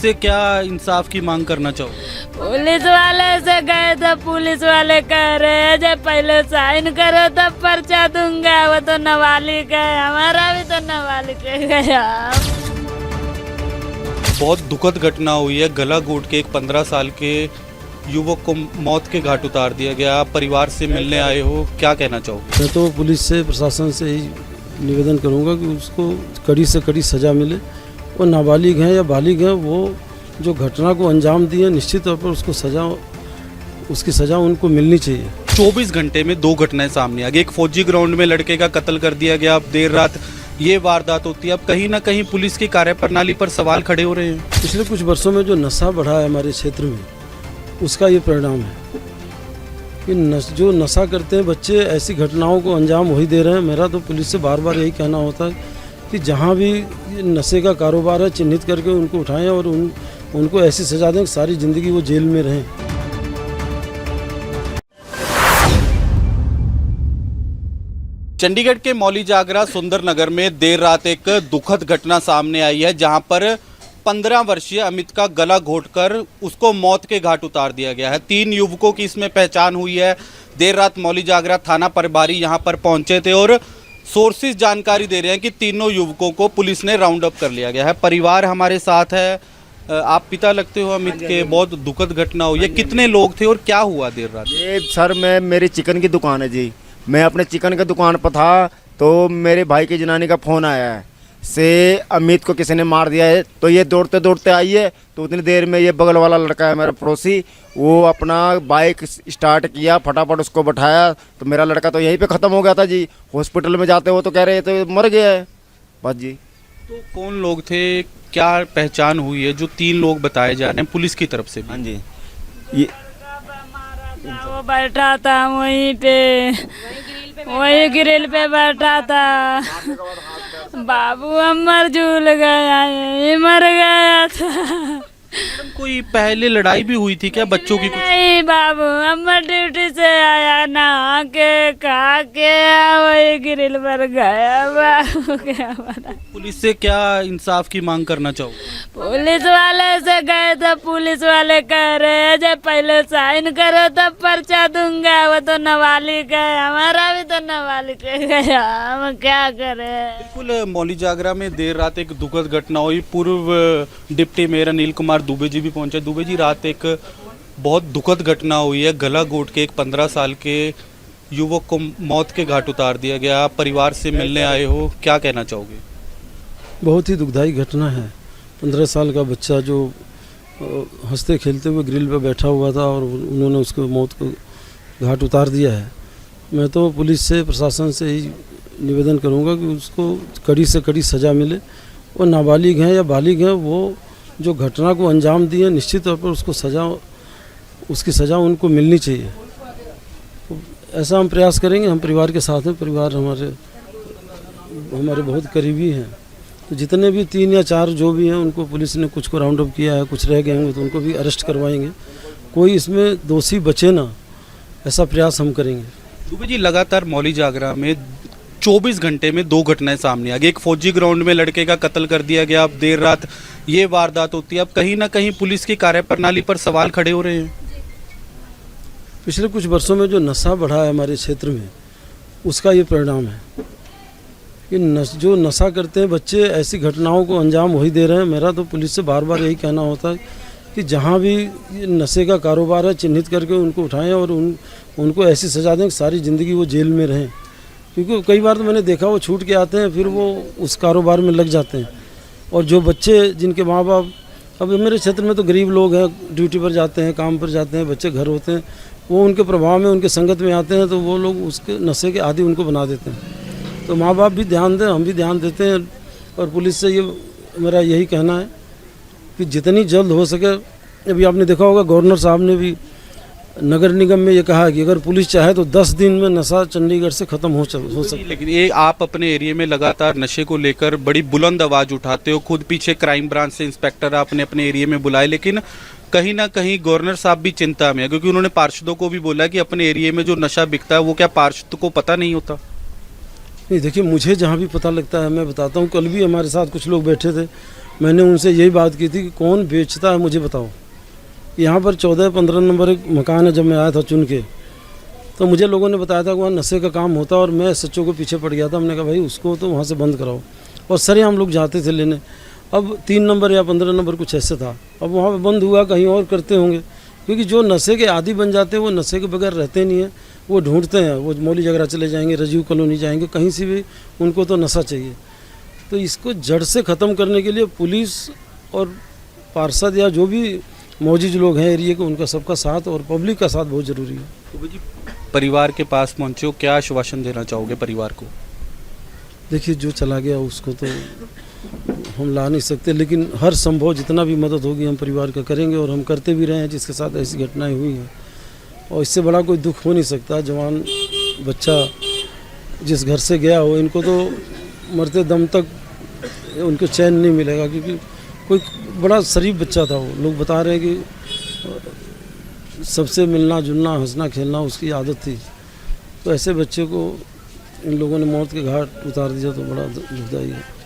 से क्या इंसाफ की मांग करना चाहोगे? पुलिस वाले से गए तो पुलिस वाले कह रहे हैं जब पहले साइन करो तब पर्चा दूंगा। वो तो नाबालिग है, हमारा भी तो नाबालिग है गया। बहुत दुखद घटना हुई है, गला घोट के एक 15 साल के युवक को मौत के घाट उतार दिया गया। आप परिवार से मिलने आए हो, क्या कहना चाहोगे? मैं तो पुलिस से, प्रशासन से ही निवेदन करूंगा कि उसको कड़ी से कड़ी सज़ा मिले। वो नाबालिग हैं या बालिग हैं, वो जो घटना को अंजाम दिए निश्चित तौर पर उसकी सज़ा उनको मिलनी चाहिए। 24 घंटे में 2 घटनाएं सामने आ गई। एक फौजी ग्राउंड में लड़के का कत्ल कर दिया गया, अब देर रात ये वारदात होती है। अब कहीं ना कहीं पुलिस की कार्यप्रणाली पर सवाल खड़े हो रहे हैं। पिछले कुछ वर्षों में जो नशा बढ़ा है हमारे क्षेत्र में, उसका ये परिणाम है कि जो नशा करते हैं बच्चे, ऐसी घटनाओं को अंजाम वही दे रहे हैं। मेरा तो पुलिस से बार बार यही कहना होता है कि जहाँ भी नशे का कारोबार है चिन्हित करके उनको उठाएं और उनको ऐसी सजा दें कि सारी ज़िंदगी वो जेल में रहें। चंडीगढ़ के मौली जागरा सुंदर नगर में देर रात एक दुखद घटना सामने आई है, जहां पर 15 वर्षीय अमित का गला घोटकर उसको मौत के घाट उतार दिया गया है। 3 युवकों की इसमें पहचान हुई है। देर रात मौली जागरा थाना प्रभारी यहां पर पहुंचे थे और सोर्सेज जानकारी दे रहे हैं कि तीनों युवकों को पुलिस ने राउंड अप कर लिया गया है। परिवार हमारे साथ है। आप पिता लगते हो अमित के, बहुत दुखद घटना हुई है। कितने लोग थे और क्या हुआ देर रात? ये सर, मेरी चिकन की दुकान है जी। मैं अपने चिकन की दुकान पर था तो मेरे भाई की जनानी का फ़ोन आया है से अमित को किसी ने मार दिया है। तो ये दौड़ते दौड़ते आई है, तो उतनी देर में ये बगल वाला लड़का है मेरा पड़ोसी, वो अपना बाइक स्टार्ट किया, फटाफट उसको बैठाया। तो मेरा लड़का तो यहीं पे ख़त्म हो गया था जी। हॉस्पिटल में जाते हो तो कह रहे तो मर गया है बस जी। तो कौन लोग थे, क्या पहचान हुई है? जो 3 लोग बताए जा रहे हैं पुलिस की तरफ से भी। हाँ जी, ये वो बैठा था वहीं पे, वही ग्रिल पे बैठा था। बाबू अमर झूल गया, ये मर गया था। कोई पहले लड़ाई भी हुई थी क्या बच्चों की? नहीं बाबू, अमर ड्यूटी से आया, नहा के खा के वही ग्रिल पर गया। बाबू क्या बता। पुलिस से क्या इंसाफ की मांग करना चाहोगे? पुलिस वाले से गए तो पुलिस वाले कह रहे हैं जब पहले साइन करो तब पर्चा दूंगा। वो तो नाबालिग है, हमारा भी तो नाबालिग है गया। हम क्या करें? बिल्कुल, मौली जागरा में देर रात एक दुखद घटना हुई। पूर्व डिप्टी मेयर अनिल कुमार दुबे जी भी पहुंचे। दुबे जी, रात एक बहुत दुखद घटना हुई है, गला घोट के एक 15 साल के युवक को मौत के घाट उतार दिया गया। आप परिवार से मिलने आए हो, क्या कहना चाहोगे? बहुत ही दुखदाई घटना है। 15 साल का बच्चा जो हंसते खेलते हुए ग्रिल पर बैठा हुआ था और उन्होंने उसको मौत को घाट उतार दिया है। मैं तो पुलिस से, प्रशासन से ही निवेदन करूंगा कि उसको कड़ी से कड़ी सज़ा मिले। वो नाबालिग हैं या बालिग हैं, वो जो घटना को अंजाम दिए निश्चित तौर पर उसकी सज़ा उनको मिलनी चाहिए। ऐसा हम प्रयास करेंगे। हम परिवार के साथ हैं, परिवार हमारे बहुत करीबी हैं। तो जितने भी 3 या 4 जो भी हैं उनको पुलिस ने, कुछ को राउंड अप किया है, कुछ रह गए होंगे तो उनको भी अरेस्ट करवाएंगे। कोई इसमें दोषी बचे ना, ऐसा प्रयास हम करेंगे। दुबे जी, लगातार मौली जागरा में 24 घंटे में 2 घटनाएं सामने आ गई। एक फौजी ग्राउंड में लड़के का कत्ल कर दिया गया, अब देर रात ये वारदात होती है। अब कहीं ना कहीं पुलिस की कार्यप्रणाली पर सवाल खड़े हो रहे हैं। पिछले कुछ वर्षों में जो नशा बढ़ा है हमारे क्षेत्र में, उसका ये परिणाम है कि जो नशा करते हैं बच्चे, ऐसी घटनाओं को अंजाम वही दे रहे हैं। मेरा तो पुलिस से बार बार यही कहना होता है कि जहाँ भी नशे का कारोबार है चिन्हित करके उनको उठाएं और उनको ऐसी सजा दें कि सारी ज़िंदगी वो जेल में रहें। क्योंकि कई बार तो मैंने देखा वो छूट के आते हैं, फिर वो उस कारोबार में लग जाते हैं। और जो बच्चे, जिनके माँ बाप, अब मेरे क्षेत्र में तो गरीब लोग हैं, ड्यूटी पर जाते हैं, काम पर जाते हैं, बच्चे घर होते हैं, वो उनके प्रभाव में, उनके संगत में आते हैं, तो वो लोग उसके नशे के आदी उनको बना देते हैं। तो माँ बाप भी ध्यान दें, हम भी ध्यान देते हैं। और पुलिस से ये मेरा यही कहना है कि जितनी जल्द हो सके, अभी आपने देखा होगा गवर्नर साहब ने भी नगर निगम में ये कहा कि अगर पुलिस चाहे तो 10 दिन में नशा चंडीगढ़ से खत्म हो सकता। लेकिन ये आप अपने एरिया में लगातार नशे को लेकर बड़ी बुलंद आवाज उठाते हो। खुद पीछे क्राइम ब्रांच से इंस्पेक्टर आपने अपने एरिया में बुलाए, लेकिन कहीं ना कहीं गवर्नर साहब भी चिंता में है, क्योंकि उन्होंने पार्षदों को भी बोला कि अपने एरिया में जो नशा बिकता है वो क्या पार्षद को पता नहीं होता? नहीं, देखिए, मुझे जहाँ भी पता लगता है मैं बताता हूँ। कल भी हमारे साथ कुछ लोग बैठे थे, मैंने उनसे यही बात की थी कि कौन बेचता है मुझे बताओ। यहाँ पर 14-15 नंबर एक मकान है, जब मैं आया था चुन के तो मुझे लोगों ने बताया था कि वहाँ नशे का काम होता, और मैं सच्चों को पीछे पड़ गया था। हमने कहा भाई उसको तो वहाँ से बंद कराओ, और सर हम लोग जाते थे लेने। अब 3 नंबर या 15 नंबर कुछ ऐसे था, अब वहाँ पे बंद हुआ, कहीं और करते होंगे, क्योंकि जो नशे के आदी बन जाते हैं वो नशे के बगैर रहते नहीं हैं, वो ढूंढते हैं, वो मौली जगरा चले जाएंगे, राजीव कॉलोनी जाएंगे, कहीं से भी उनको तो नशा चाहिए। तो इसको जड़ से ख़त्म करने के लिए पुलिस और पार्षद या जो भी मौजूद लोग हैं एरिया के, उनका सबका साथ और पब्लिक का साथ बहुत ज़रूरी है। तो जी परिवार के पास पहुंचे हो, क्या आश्वासन देना चाहोगे परिवार को? देखिए जो चला गया उसको तो हम ला नहीं सकते, लेकिन हर संभव जितना भी मदद होगी हम परिवार का करेंगे, और हम करते भी रहे हैं जिसके साथ ऐसी घटनाएं हुई हैं। और इससे बड़ा कोई दुख हो नहीं सकता। जवान बच्चा जिस घर से गया हो, इनको तो मरते दम तक उनको चैन नहीं मिलेगा, क्योंकि कोई बड़ा शरीफ बच्चा था। वो लोग बता रहे हैं कि सबसे मिलना जुलना, हंसना खेलना उसकी आदत थी। तो ऐसे बच्चे को इन लोगों ने मौत के घाट उतार दिया, तो बड़ा दुखदाई है।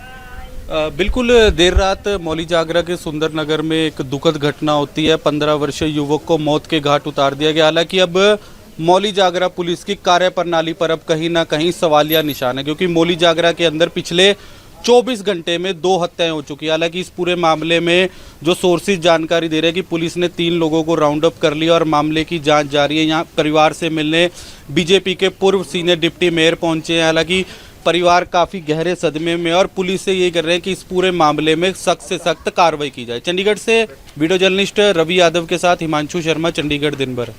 बिल्कुल देर रात मौली जागरा के सुंदर नगर में एक दुखद घटना होती है। 15 वर्षीय युवक को मौत के घाट उतार दिया गया। हालांकि अब मौली जागरा पुलिस की कार्यप्रणाली पर अब कहीं ना कहीं सवालिया निशान है, क्योंकि मौली जागरा के अंदर पिछले 24 घंटे में 2 हत्याएं हो चुकी है। हालांकि इस पूरे मामले में जो सोर्सेज जानकारी दे रहे हैं कि पुलिस ने 3 लोगों को राउंड अप कर लिया और मामले की जांच जारी है। यहाँ परिवार से मिलने बीजेपी के पूर्व सीनियर डिप्टी मेयर पहुंचे हैं। हालांकि परिवार काफ़ी गहरे सदमे में, और पुलिस से ये कर रहे हैं कि इस पूरे मामले में सख्त से सख्त कार्रवाई की जाए। चंडीगढ़ से वीडियो जर्नलिस्ट रवि यादव के साथ हिमांशु शर्मा, चंडीगढ़ दिन भर।